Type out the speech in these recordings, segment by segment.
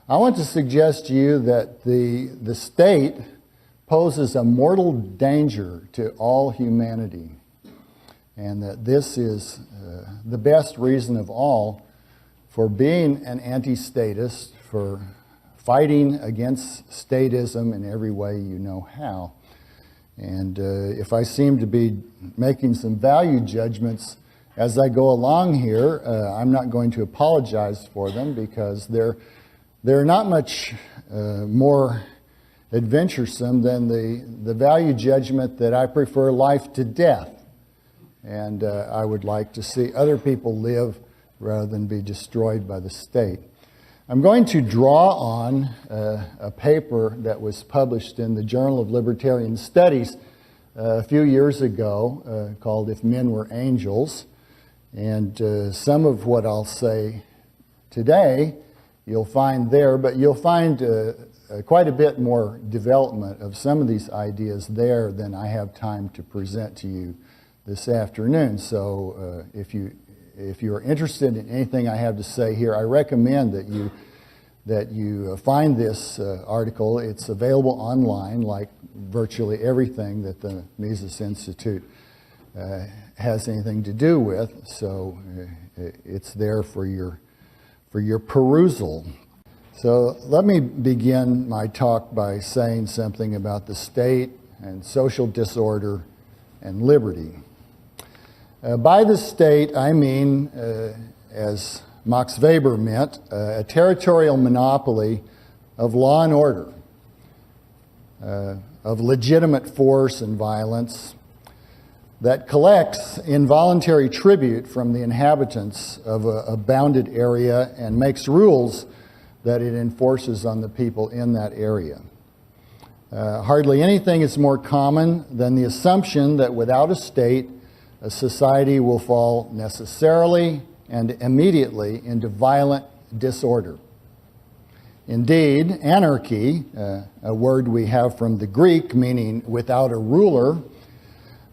I want to suggest to you that the state poses a mortal danger to all humanity, and that this is the best reason of all for being an anti-statist, for fighting against statism in every way you know how. And if I seem to be making some value judgments as I go along here, I'm not going to apologize for them, because they're not much more adventuresome than the value judgment that I prefer life to death. And I would like to see other people live rather than be destroyed by the state. I'm going to draw on a paper that was published in the Journal of Libertarian Studies a few years ago called If Men Were Angels. And some of what I'll say today you'll find there, but you'll find quite a bit more development of some of these ideas there than I have time to present to you this afternoon. So if you are interested in anything I have to say here, I recommend that you find this article. It's available online, like virtually everything that the Mises Institute has anything to do with. So it's there for your perusal. So let me begin my talk by saying something about the state and social disorder and liberty. By the state, I mean, as Max Weber meant, a territorial monopoly of law and order, of legitimate force and violence, that collects involuntary tribute from the inhabitants of a bounded area and makes rules that it enforces on the people in that area. Hardly anything is more common than the assumption that without a state, a society will fall necessarily and immediately into violent disorder. Indeed, anarchy, a word we have from the Greek meaning without a ruler,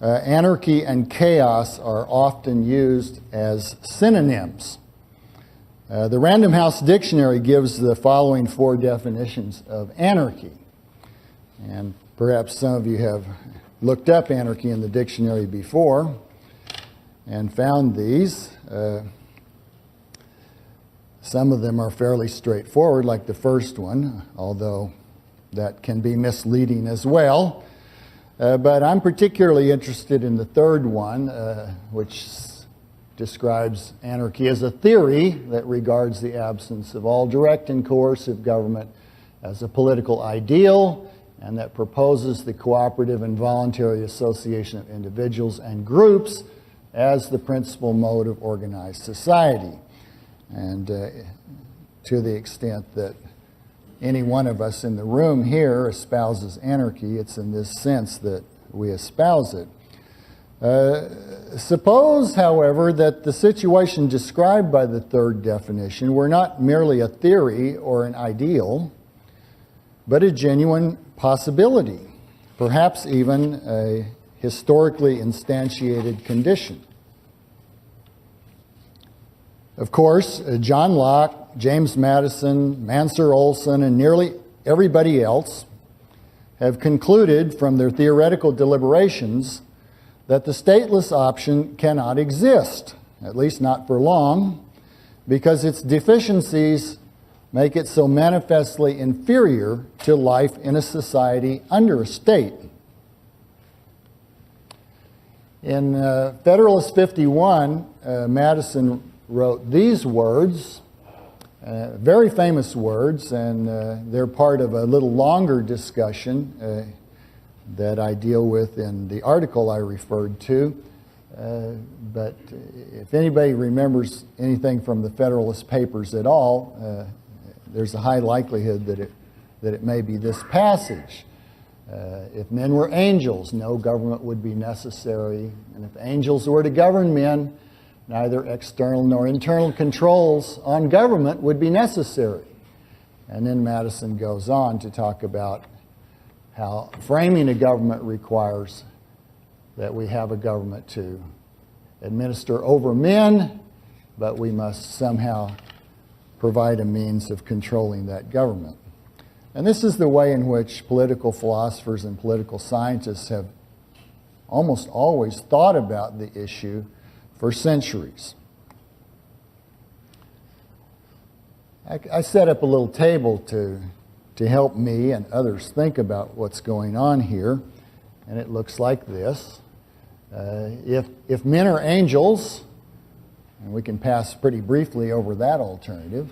anarchy and chaos are often used as synonyms. The Random House Dictionary gives the following 4 definitions of anarchy. And perhaps some of you have looked up anarchy in the dictionary before and found these. Some of them are fairly straightforward, like the first one, although that can be misleading as well. But I'm particularly interested in the third one, which describes anarchy as a theory that regards the absence of all direct and coercive government as a political ideal, and that proposes the cooperative and voluntary association of individuals and groups as the principal mode of organized society. And to the extent that any one of us in the room here espouses anarchy, it's in this sense that we espouse it. Suppose, however, that the situation described by the third definition were not merely a theory or an ideal, but a genuine possibility, perhaps even a historically instantiated condition. Of course, John Locke, James Madison, Mansur Olson, and nearly everybody else have concluded from their theoretical deliberations that the stateless option cannot exist, at least not for long, because its deficiencies make it so manifestly inferior to life in a society under a state. In Federalist 51, Madison wrote these words, very famous words, and they're part of a little longer discussion that I deal with in the article I referred to. But if anybody remembers anything from the Federalist Papers at all, there's a high likelihood that it may be this passage. If men were angels, no government would be necessary. And if angels were to govern men, neither external nor internal controls on government would be necessary. And then Madison goes on to talk about how framing a government requires that we have a government to administer over men, but we must somehow provide a means of controlling that government. And this is the way in which political philosophers and political scientists have almost always thought about the issue for centuries. I set up a little table to help me and others think about what's going on here, and it looks like this. If men are angels, and we can pass pretty briefly over that alternative,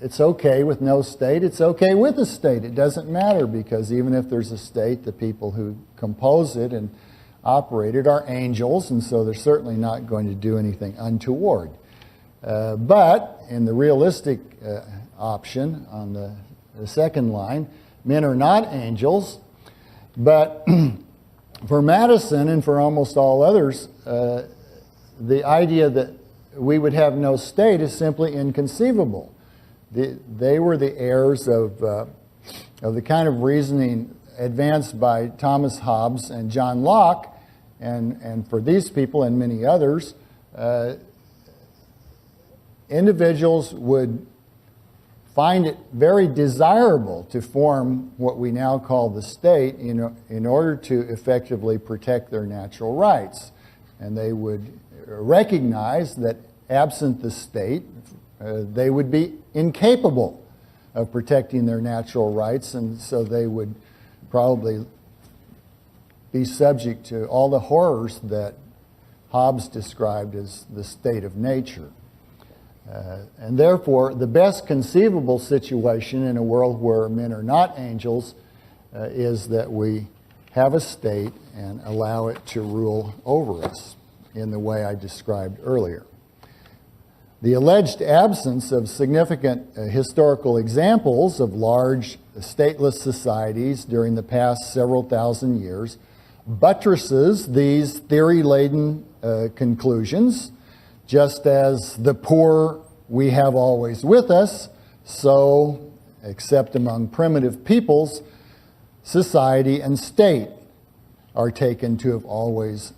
it's okay with no state, it's okay with a state. It doesn't matter, because even if there's a state, the people who compose it and operate it are angels, and so they're certainly not going to do anything untoward. But in the realistic option on the second line, men are not angels, but for Madison and for almost all others, the idea that we would have no state is simply inconceivable. They were the heirs of the kind of reasoning advanced by Thomas Hobbes and John Locke, and for these people and many others, individuals would find it very desirable to form what we now call the state in order to effectively protect their natural rights. And they would recognize that absent the state, they would be incapable of protecting their natural rights, and so they would probably be subject to all the horrors that Hobbes described as the state of nature. And therefore, the best conceivable situation in a world where men are not angels is that we have a state and allow it to rule over us in the way I described earlier. The alleged absence of significant historical examples of large stateless societies during the past several thousand years buttresses these theory-laden conclusions. Just as the poor we have always with us, so, except among primitive peoples, society and state are taken to have always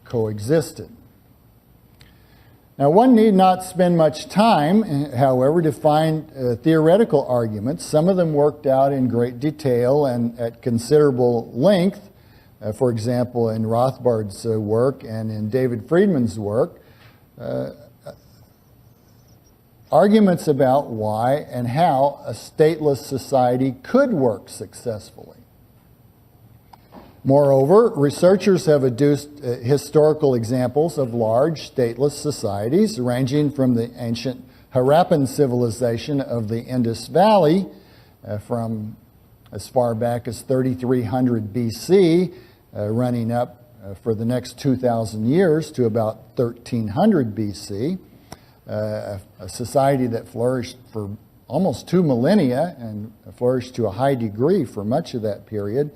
coexisted. Now, one need not spend much time, however, to find theoretical arguments, some of them worked out in great detail and at considerable length, for example, in Rothbard's work and in David Friedman's work, arguments about why and how a stateless society could work successfully. Moreover, researchers have adduced historical examples of large stateless societies ranging from the ancient Harappan civilization of the Indus Valley from as far back as 3300 BC, running up for the next 2,000 years to about 1300 BC, a society that flourished for almost 2 millennia and flourished to a high degree for much of that period.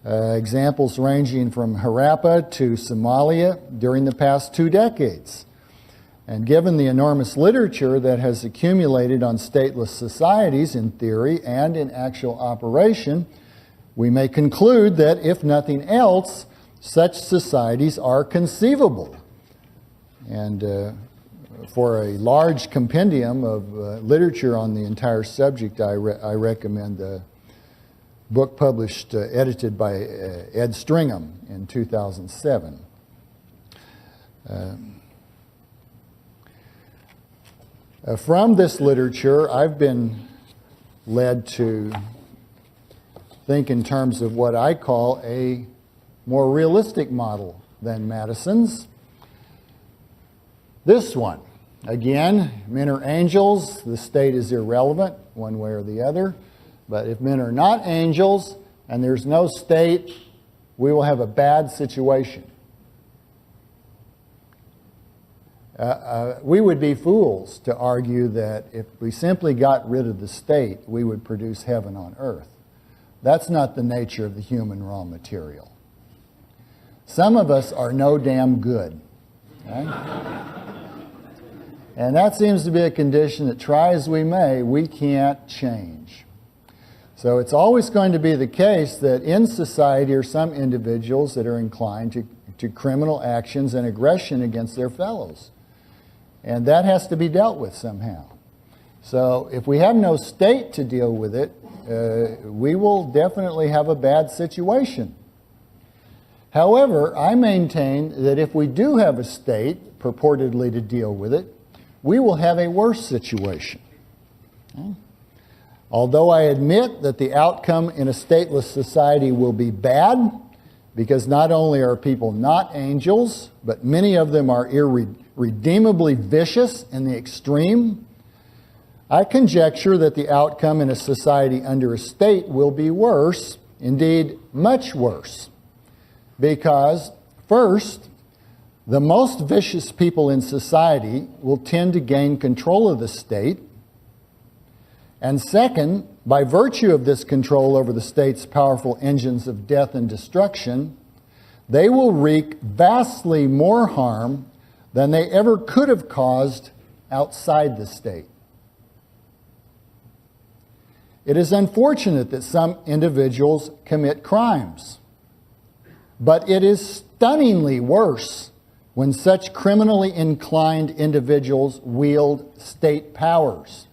Examples ranging from Harappa to Somalia during the past 2 decades. And given the enormous literature that has accumulated on stateless societies in theory and in actual operation, we may conclude that, if nothing else, such societies are conceivable. And for a large compendium of literature on the entire subject, I recommend the book published, edited by Ed Stringham in 2007. From this literature, I've been led to think in terms of what I call a more realistic model than Madison's. This one, again, men are angels, the state is irrelevant one way or the other. But if men are not angels and there's no state, we will have a bad situation. We would be fools to argue that if we simply got rid of the state, we would produce heaven on earth. That's not the nature of the human raw material. Some of us are no damn good. Okay? And that seems to be a condition that, try as we may, we can't change. So it's always going to be the case that in society are some individuals that are inclined to criminal actions and aggression against their fellows. And that has to be dealt with somehow. So if we have no state to deal with it, we will definitely have a bad situation. However, I maintain that if we do have a state purportedly to deal with it, we will have a worse situation. Okay? Although I admit that the outcome in a stateless society will be bad, because not only are people not angels, but many of them are irredeemably vicious in the extreme, I conjecture that the outcome in a society under a state will be worse, indeed much worse. Because, first, the most vicious people in society will tend to gain control of the state. And second, by virtue of this control over the state's powerful engines of death and destruction, they will wreak vastly more harm than they ever could have caused outside the state. It is unfortunate that some individuals commit crimes, but it is stunningly worse when such criminally inclined individuals wield state powers.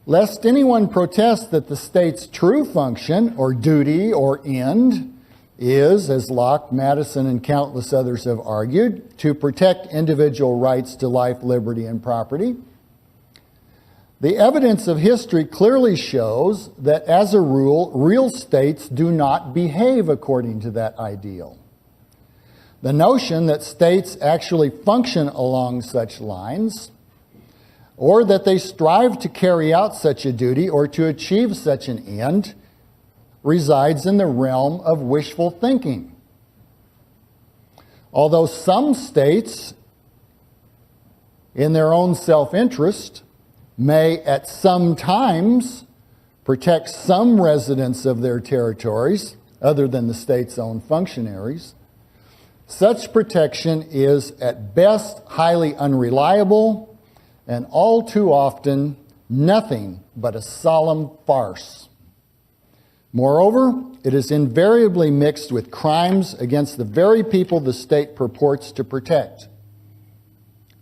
Lest anyone protest that the state's true function or duty or end is, as Locke, Madison, and countless others have argued, to protect individual rights to life, liberty, and property, the evidence of history clearly shows that, as a rule, real states do not behave according to that ideal. The notion that states actually function along such lines, or that they strive to carry out such a duty or to achieve such an end, resides in the realm of wishful thinking. Although some states, in their own self-interest, may at some times protect some residents of their territories, other than the state's own functionaries, such protection is at best highly unreliable and all too often nothing but a solemn farce. Moreover, it is invariably mixed with crimes against the very people the state purports to protect,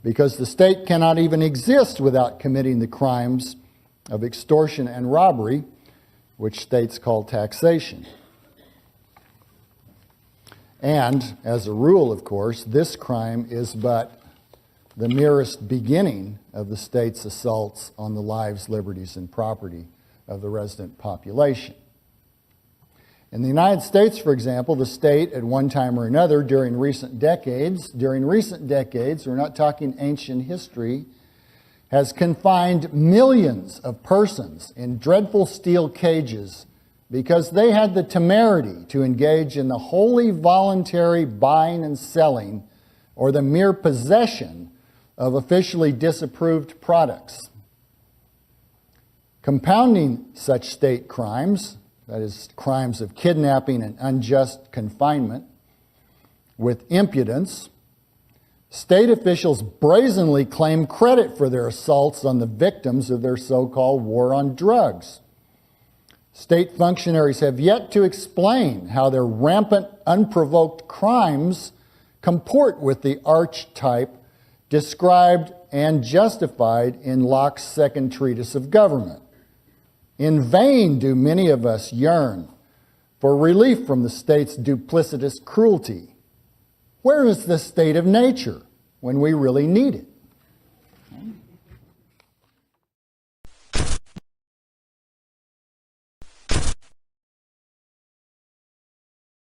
because the state cannot even exist without committing the crimes of extortion and robbery, which states call taxation. And, as a rule, of course, this crime is but the merest beginning of the state's assaults on the lives, liberties, and property of the resident population. In the United States, for example, the state at one time or another during recent decades, we're not talking ancient history, has confined millions of persons in dreadful steel cages because they had the temerity to engage in the wholly voluntary buying and selling or the mere possession of officially disapproved products. Compounding such state crimes, that is, crimes of kidnapping and unjust confinement, with impudence, state officials brazenly claim credit for their assaults on the victims of their so-called war on drugs. State functionaries have yet to explain how their rampant, unprovoked crimes comport with the archetype described and justified in Locke's second treatise of government. In vain do many of us yearn for relief from the state's duplicitous cruelty. Where is the state of nature when we really need it?